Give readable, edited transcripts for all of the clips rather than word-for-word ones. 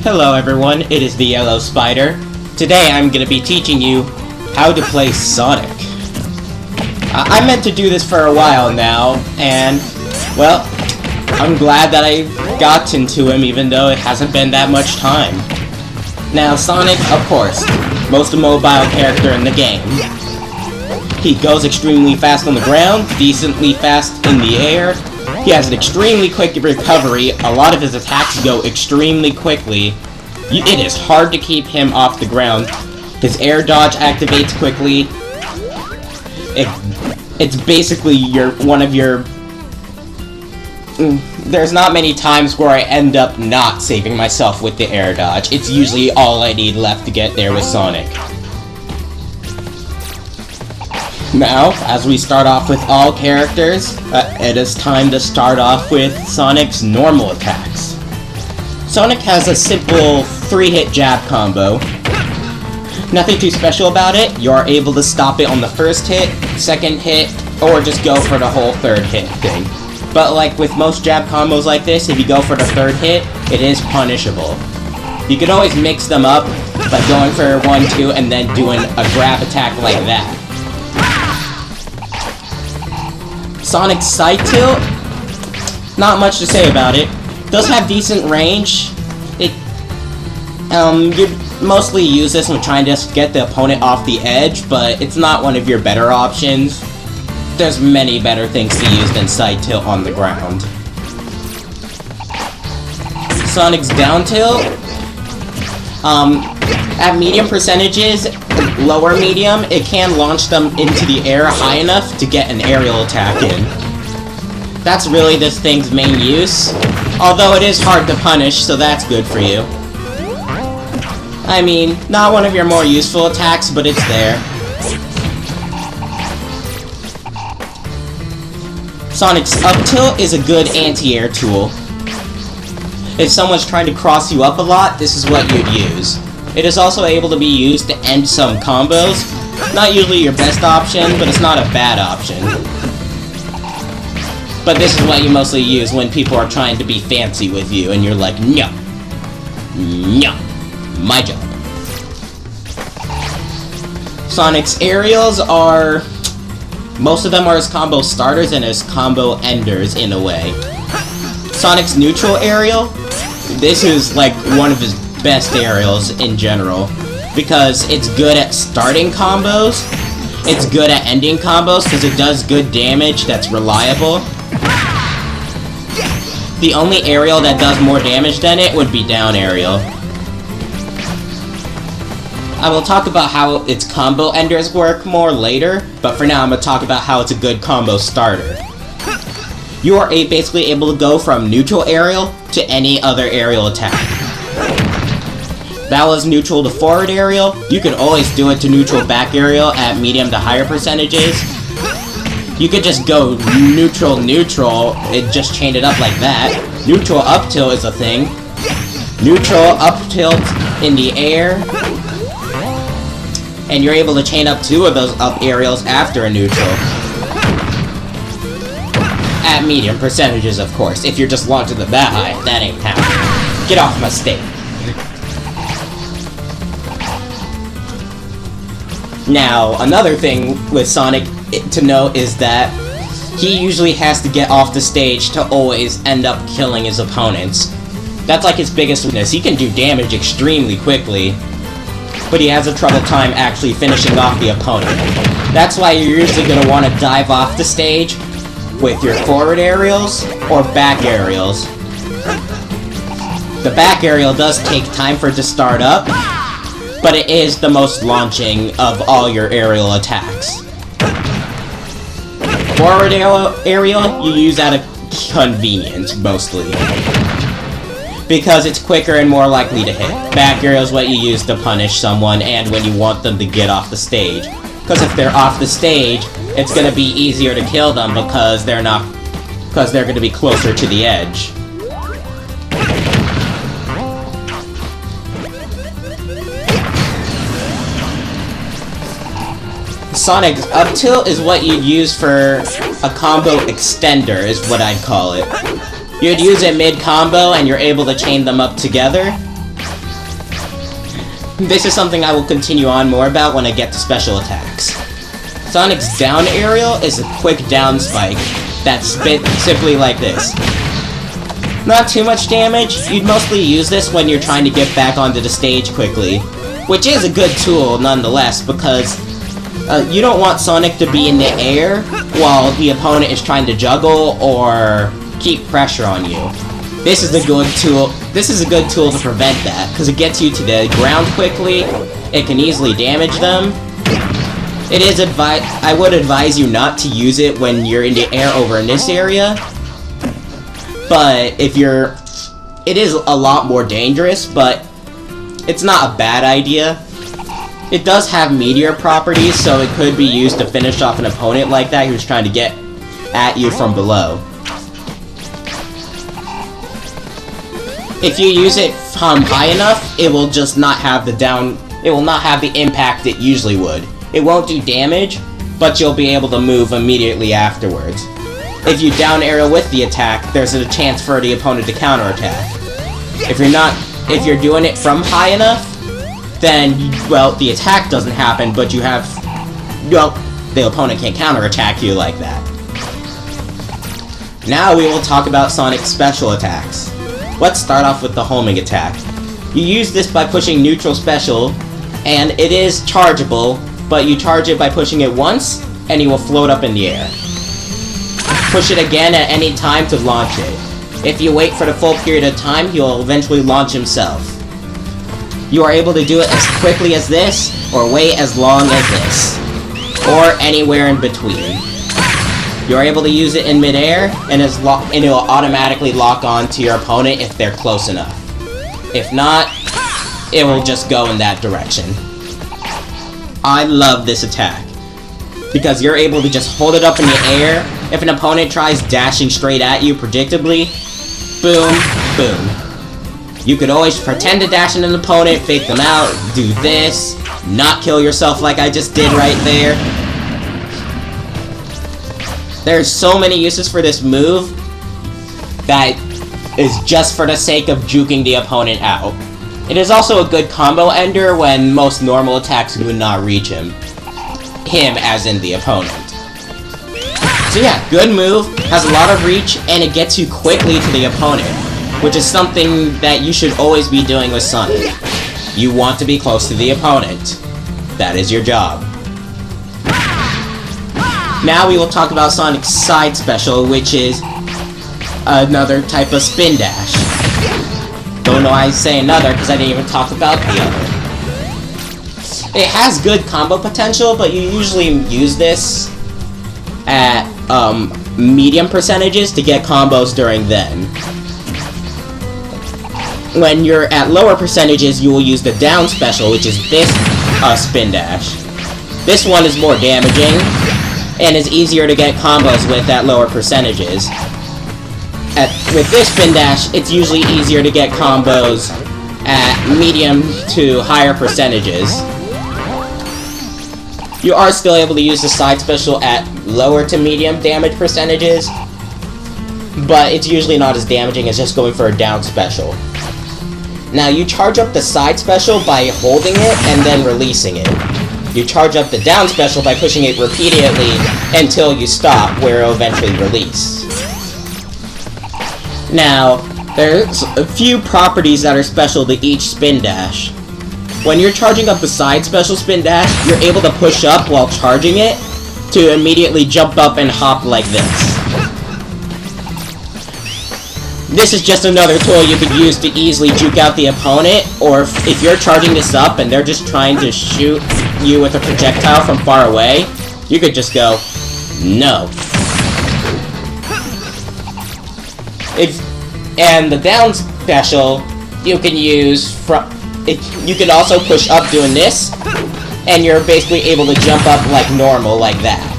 Hello everyone, it is the Yellow Spider. Today I'm going to be teaching you how to play Sonic. I meant to do this for a while now, and, well, I'm glad that I got into him even though it hasn't been that much time. Now, Sonic, of course, most mobile character in the game. He goes extremely fast on the ground, decently fast in the air. He has an extremely quick recovery. A lot of his attacks go extremely quickly. It is hard to keep him off the ground. His air dodge activates quickly. It's basically one of your... There's not many times where I end up not saving myself with the air dodge. It's usually all I need left to get there with Sonic. Now, as we start off with all characters, it is time to start off with Sonic's normal attacks. Sonic has a simple 3-hit jab combo. Nothing too special about it. You're able to stop it on the first hit, second hit, or just go for the whole third hit thing. But like with most jab combos like this, if you go for the third hit, it is punishable. You can always mix them up by going for 1-2 and then doing a grab attack like that. Sonic's side tilt, not much to say about it. Does have decent range. You mostly use this when trying to get the opponent off the edge, but it's not one of your better options. There's many better things to use than side tilt on the ground. Sonic's down tilt, at medium percentages, lower medium, it can launch them into the air high enough to get an aerial attack in. That's really this thing's main use, although it is hard to punish, so that's good for you. I mean, not one of your more useful attacks, but it's there. Sonic's up tilt is a good anti-air tool. If someone's trying to cross you up a lot, this is what you'd use. It is also able to be used to end some combos. Not usually your best option, but it's not a bad option. But this is what you mostly use when people are trying to be fancy with you, and you're like, no. No. My job. Sonic's aerials are... Most of them are his combo starters and his combo enders, in a way. Sonic's neutral aerial, this is like one of his best aerials in general, because it's good at starting combos, it's good at ending combos because it does good damage that's reliable. The only aerial that does more damage than it would be down aerial. I will talk about how its combo enders work more later, but for now I'm going to talk about how it's a good combo starter. You are basically able to go from neutral aerial to any other aerial attack. That was neutral to forward aerial. You can always do it to neutral back aerial at medium to higher percentages. You could just go neutral, it just chained it up like that. Neutral up tilt is a thing. Neutral up tilt in the air. And you're able to chain up 2 of those up aerials after a neutral. At medium percentages, of course. If you're just launching them that high, that ain't happening. Get off my stage. Now, another thing with Sonic to note is that he usually has to get off the stage to always end up killing his opponents. That's like his biggest weakness. He can do damage extremely quickly, but he has a trouble time actually finishing off the opponent. That's why you're usually going to want to dive off the stage with your forward aerials or back aerials. The back aerial does take time for it to start up, but it is the most launching of all your aerial attacks. Forward aerial, you use out of convenience, mostly, because it's quicker and more likely to hit. Back aerial is what you use to punish someone and when you want them to get off the stage. Because if they're off the stage, it's going to be easier to kill them because they're going to be closer to the edge. Sonic's up tilt is what you'd use for a combo extender, is what I'd call it. You'd use it mid-combo and you're able to chain them up together. This is something I will continue on more about when I get to special attacks. Sonic's down aerial is a quick down spike that's simply like this. Not too much damage. You'd mostly use this when you're trying to get back onto the stage quickly, which is a good tool nonetheless, because you don't want Sonic to be in the air while the opponent is trying to juggle or keep pressure on you. This is a good tool. This is a good tool to prevent that, because it gets you to the ground quickly. It can easily damage them. I would advise you not to use it when you're in the air over in this area. But it is a lot more dangerous, but it's not a bad idea. It does have meteor properties, so it could be used to finish off an opponent like that who's trying to get at you from below. If you use it from high enough, it will just not have the impact it usually would. It won't do damage, but you'll be able to move immediately afterwards. If you down aerial with the attack, there's a chance for the opponent to counterattack. If you're doing it from high enough, then, well, the attack doesn't happen, but the opponent can't counterattack you like that. Now we will talk about Sonic's special attacks. Let's start off with the homing attack. You use this by pushing neutral special, and it is chargeable, but you charge it by pushing it once, and he will float up in the air. Push it again at any time to launch it. If you wait for the full period of time, he will eventually launch himself. You are able to do it as quickly as this, or wait as long as this, or anywhere in between. You are able to use it in midair, and it will automatically lock on to your opponent if they're close enough. If not, it will just go in that direction. I love this attack, because you're able to just hold it up in the air. If an opponent tries dashing straight at you predictably, boom, boom. You could always pretend to dash at an opponent, fake them out, do this, not kill yourself like I just did right there. There's so many uses for this move that is just for the sake of juking the opponent out. It is also a good combo ender when most normal attacks do not reach him. Him as in the opponent. So yeah, good move, has a lot of reach, and it gets you quickly to the opponent, which is something that you should always be doing with Sonic. You want to be close to the opponent. That is your job. Now we will talk about Sonic's side special, which is another type of spin dash. Don't know why I say another, because I didn't even talk about the other. It has good combo potential, but you usually use this at medium percentages to get combos during then. When you're at lower percentages, you will use the down special, which is this spin dash. This one is more damaging, and is easier to get combos with at lower percentages. With this spin dash, it's usually easier to get combos at medium to higher percentages. You are still able to use the side special at lower to medium damage percentages, but it's usually not as damaging as just going for a down special. Now, you charge up the side special by holding it and then releasing it. You charge up the down special by pushing it repeatedly until you stop, where it will eventually release. Now, there's a few properties that are special to each spin dash. When you're charging up the side special spin dash, you're able to push up while charging it to immediately jump up and hop like this. This is just another tool you could use to easily juke out the opponent, or if you're charging this up and they're just trying to shoot you with a projectile from far away, you could just go, no. And the down special, you can use you can also push up doing this, and you're basically able to jump up like normal, like that.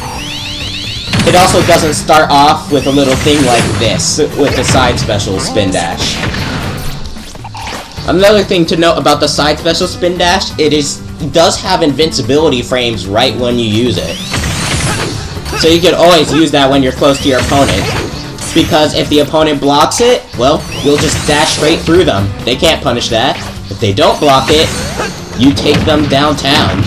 It also doesn't start off with a little thing like this, with the side special spin dash. Another thing to note about the side special spin dash, it does have invincibility frames right when you use it. So you can always use that when you're close to your opponent. Because if the opponent blocks it, well, you'll just dash straight through them. They can't punish that. If they don't block it, you take them downtown.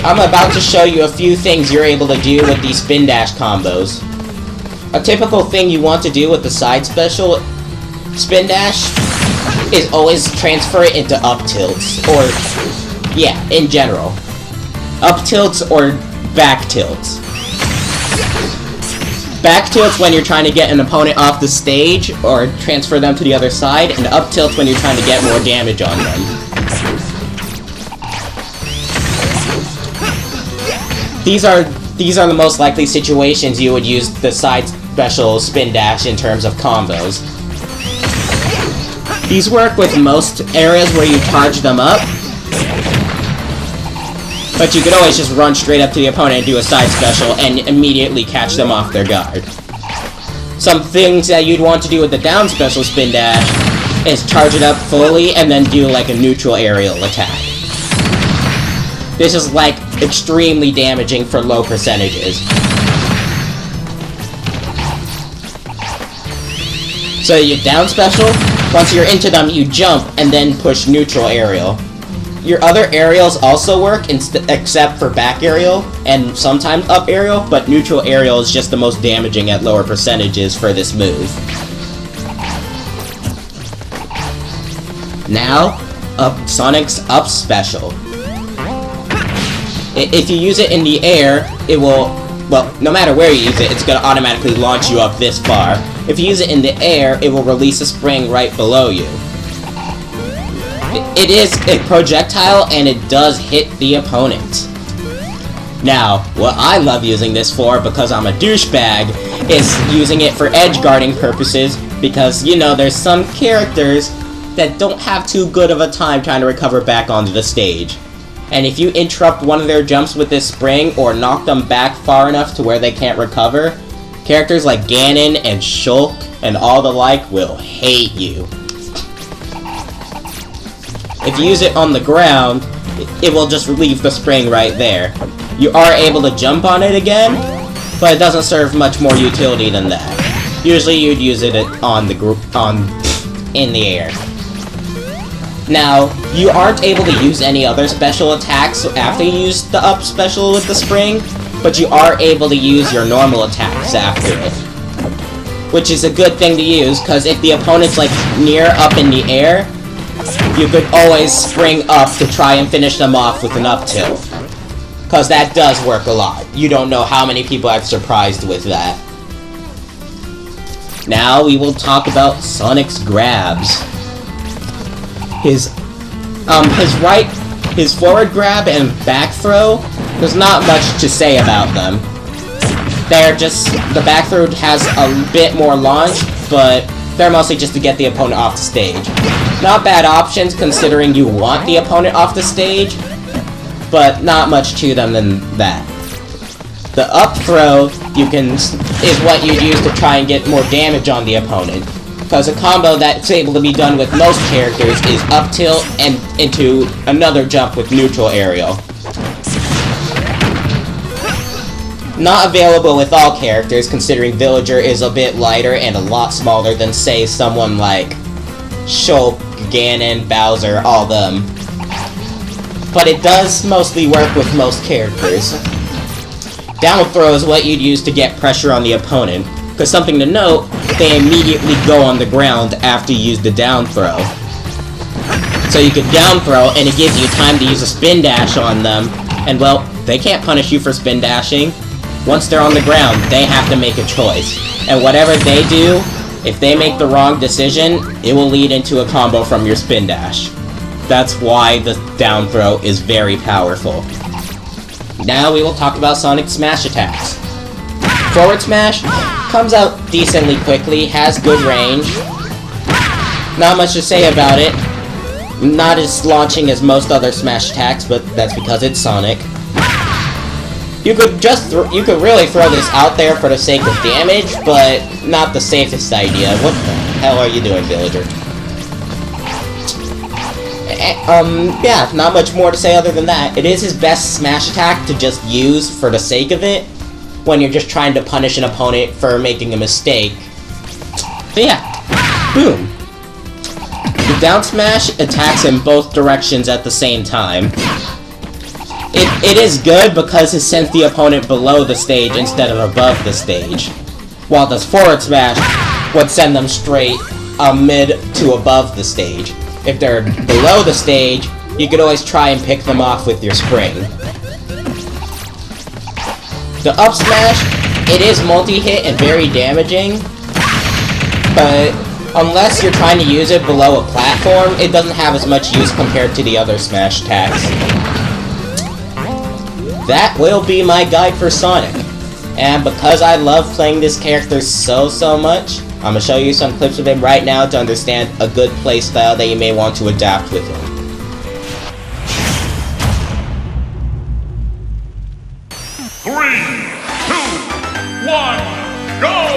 I'm about to show you a few things you're able to do with these spin dash combos. A typical thing you want to do with the side special spin dash is always transfer it into up tilts, or yeah, in general. Up tilts or back tilts. Back tilts when you're trying to get an opponent off the stage or transfer them to the other side, and up tilts when you're trying to get more damage on them. These are the most likely situations you would use the side special spin dash in terms of combos. These work with most areas where you charge them up, but you could always just run straight up to the opponent and do a side special and immediately catch them off their guard. Some things that you'd want to do with the down special spin dash is charge it up fully and then do like a neutral aerial attack. This is like extremely damaging for low percentages. So your down special, once you're into them, you jump and then push neutral aerial. Your other aerials also work, except for back aerial and sometimes up aerial, but neutral aerial is just the most damaging at lower percentages for this move. Now, Sonic's up special. If you use it in the air, it will, well, no matter where you use it, it's going to automatically launch you up this far. If you use it in the air, it will release a spring right below you. It is a projectile, and it does hit the opponent. Now, what I love using this for, because I'm a douchebag, is using it for edge guarding purposes, because, you know, there's some characters that don't have too good of a time trying to recover back onto the stage. And if you interrupt one of their jumps with this spring, or knock them back far enough to where they can't recover, characters like Ganon and Shulk and all the like will hate you. If you use it on the ground, it will just leave the spring right there. You are able to jump on it again, but it doesn't serve much more utility than that. Usually you'd use it on the in the air. Now, you aren't able to use any other special attacks after you use the up special with the spring, but you are able to use your normal attacks after it. Which is a good thing to use, because if the opponent's like near up in the air, you could always spring up to try and finish them off with an up tilt. Because that does work a lot. You don't know how many people I've surprised with that. Now we will talk about Sonic's grabs. His forward grab and back throw, there's not much to say about them. They're just, the back throw has a bit more launch, but they're mostly just to get the opponent off the stage. Not bad options considering you want the opponent off the stage, but not much to them than that. The up throw is what you use to try and get more damage on the opponent. Because a combo that's able to be done with most characters is up tilt and into another jump with neutral aerial. Not available with all characters, considering Villager is a bit lighter and a lot smaller than, say, someone like Shulk, Ganon, Bowser, all them. But it does mostly work with most characters. Down throw is what you'd use to get pressure on the opponent. Because something to note, they immediately go on the ground after you use the down throw. So you could down throw, and it gives you time to use a spin dash on them, and well, they can't punish you for spin dashing. Once they're on the ground, they have to make a choice. And whatever they do, if they make the wrong decision, it will lead into a combo from your spin dash. That's why the down throw is very powerful. Now we will talk about Sonic Smash attacks. Forward smash comes out decently quickly, has good range. Not much to say about it. Not as launching as most other smash attacks, but that's because it's Sonic. You could really throw this out there for the sake of damage, but not the safest idea. What the hell are you doing, Villager? Yeah, not much more to say other than that. It is his best smash attack to just use for the sake of it, when you're just trying to punish an opponent for making a mistake. So yeah, boom. The down smash attacks in both directions at the same time. It is good because it sends the opponent below the stage instead of above the stage. While the forward smash would send them straight mid to above the stage. If they're below the stage, you could always try and pick them off with your spring. The up smash, it is multi-hit and very damaging, but unless you're trying to use it below a platform, it doesn't have as much use compared to the other smash attacks. That will be my guide for Sonic. And because I love playing this character so much, I'm going to show you some clips of him right now to understand a good playstyle that you may want to adapt with him. 3, 2, 1, go!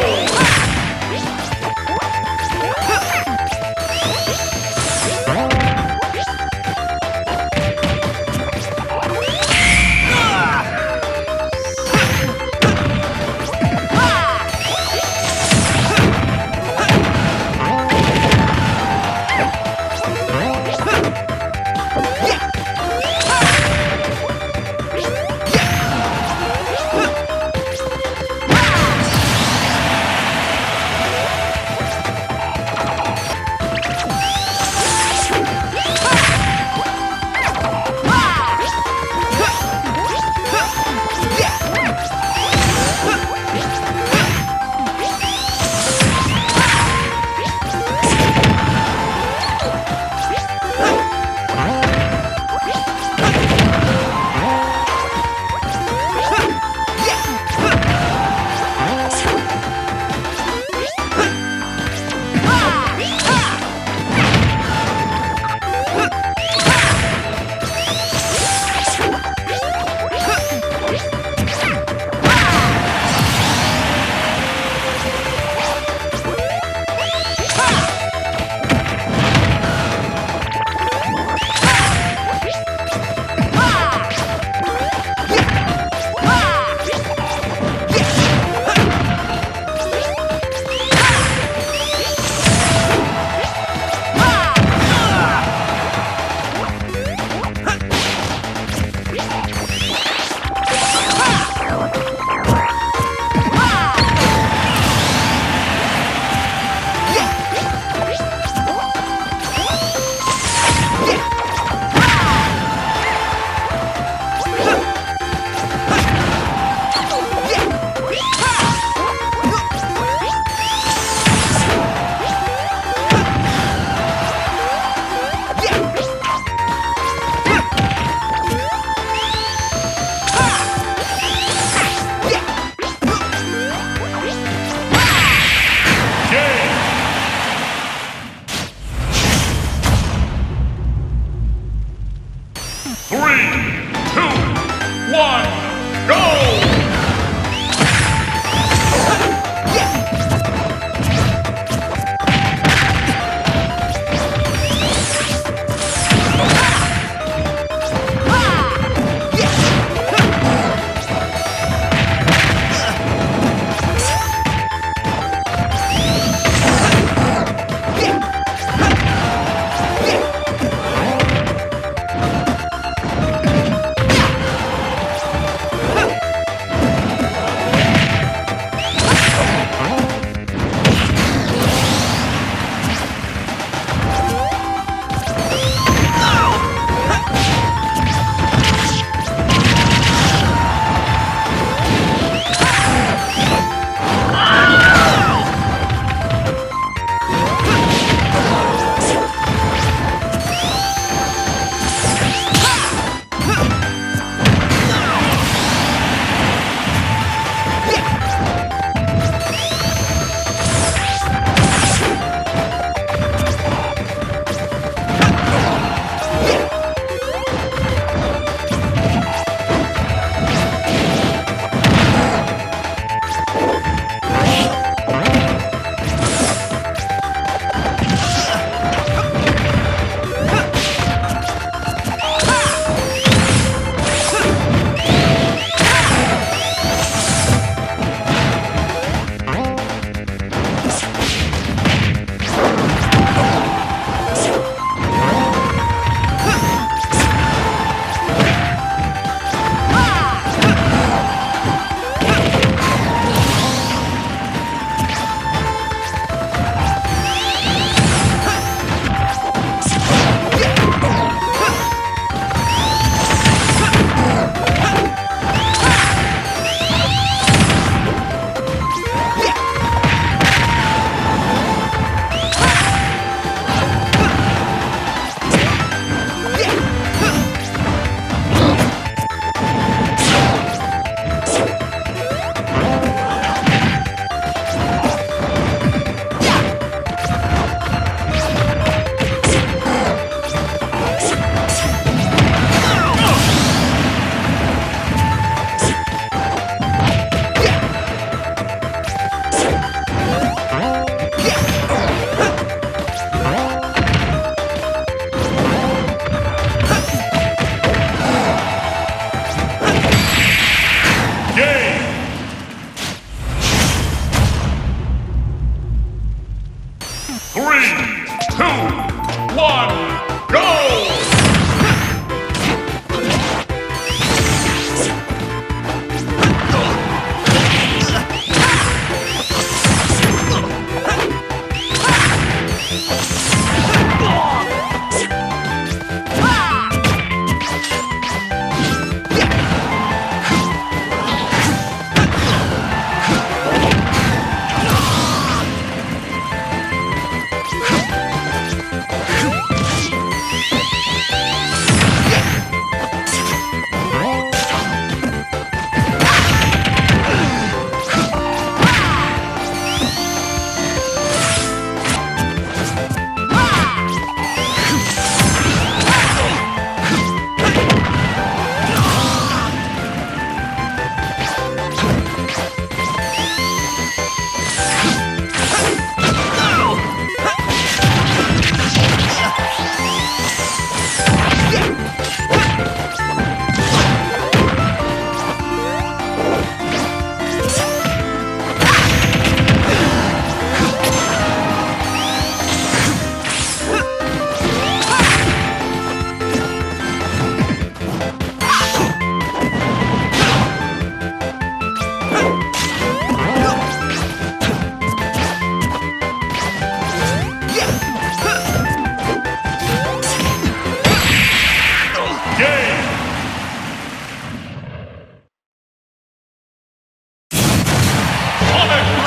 3, 2, 1, go!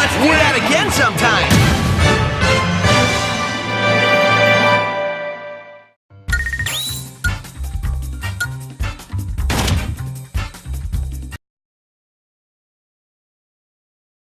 Let's do that again sometime!